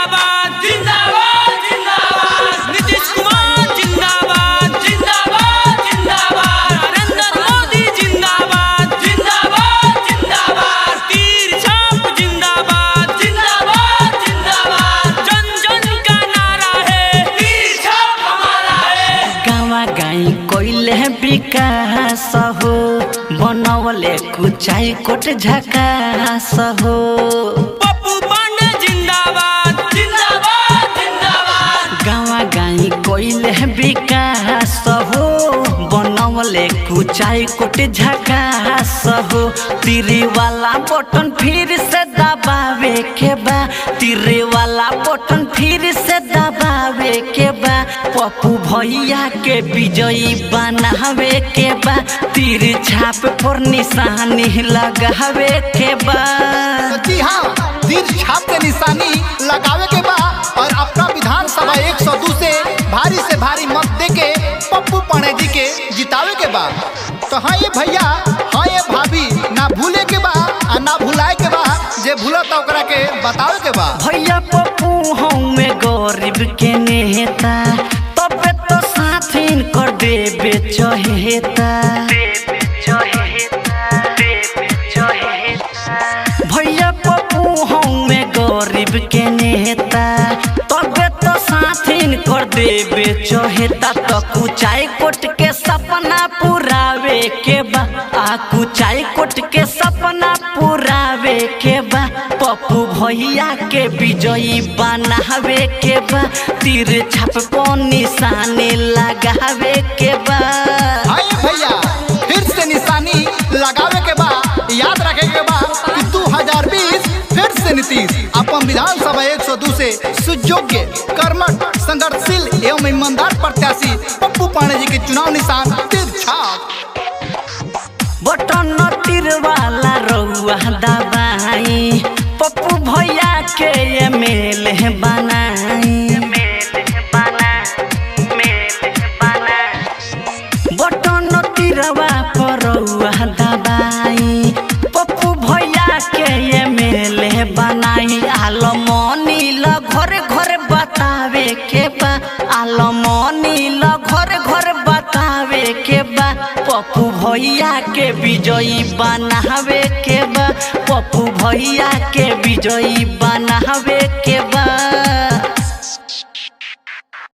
जिंदाबाद जिंदाबाद जिंदाबाद। नीतीश कुमार जिंदाबाद जिंदाबाद जिंदाबाद। नरेंद्र मोदी जिंदाबाद जिंदाबाद जिंदाबाद। तीर छाप जिंदाबाद जिंदाबाद जिंदाबाद। जन जन का नारा है तीर छाप हमारा है। गावा गाई कोइले विकास हो बनवले कुचाई कोट झकास हो। पप्पू पांडे जिंदाबाद जिंदाबाद जिंदाबाद। गावा गाई कोइले विकास हो बनवले कुचाई कोट झकास हो। तीरे वाला बटन फिर से दबावे के बा। तीरे वाला बटन फिर से दबावे के बा। पप्पू भैया के विजयी बनावे के बा। तीर छाप पर निशानी लगावे के बा। जी हाँ, तीर छाप के निशानी लगावे के बा और अपना विधानसभा 102 से भारी मत देके पप्पू पांडे जी के जितावे के बा। तो हाँ ये भैया, हाँ ये भाभी, ना भूले के बा और ना भुलाए के बा। जे भूलता ओकरा के बतावे के बा। भैया पप्पू हमें गरीब के नेता तबे तो साथीन कर देवे चहेता। भैया पप्पू हमें गरीब के नेता तबे तो साथीन कर देवे चहेता। तो कुचाई कोट के सपना पुरावे के बा। आ कुचाई कोट के सपना पुरावे के बा। पप्पू भैया के विजयी बनावे के बा। तीर छाप पर निशानी लगावे के बा। हाँ ये भैया, फिर से निशानी लगावे के बा। याद रखे के बा कि 2020 फिर से नीतीश अपन विधानसभा 102 से सुयोग्य, कर्मठ, संघर्षशील एवं ईमानदार प्रत्याशी पप्पू पांडे जी के चुनाव निशान तीर छाप। बटन तीर वाला रउआ दबाई पप्पू भैया के एमएलए बनाई। बटन तीरवा पर रउआ दबाई पप्पू भैया के एमएलए बनाई। आलमनी ल घर घर बतावे के बा। आलमनी ल घर घर बतावे के बा। पप्पू भैया के विजयी बनावे के बा। पप्पू भैया के विजयी बनावे के बा।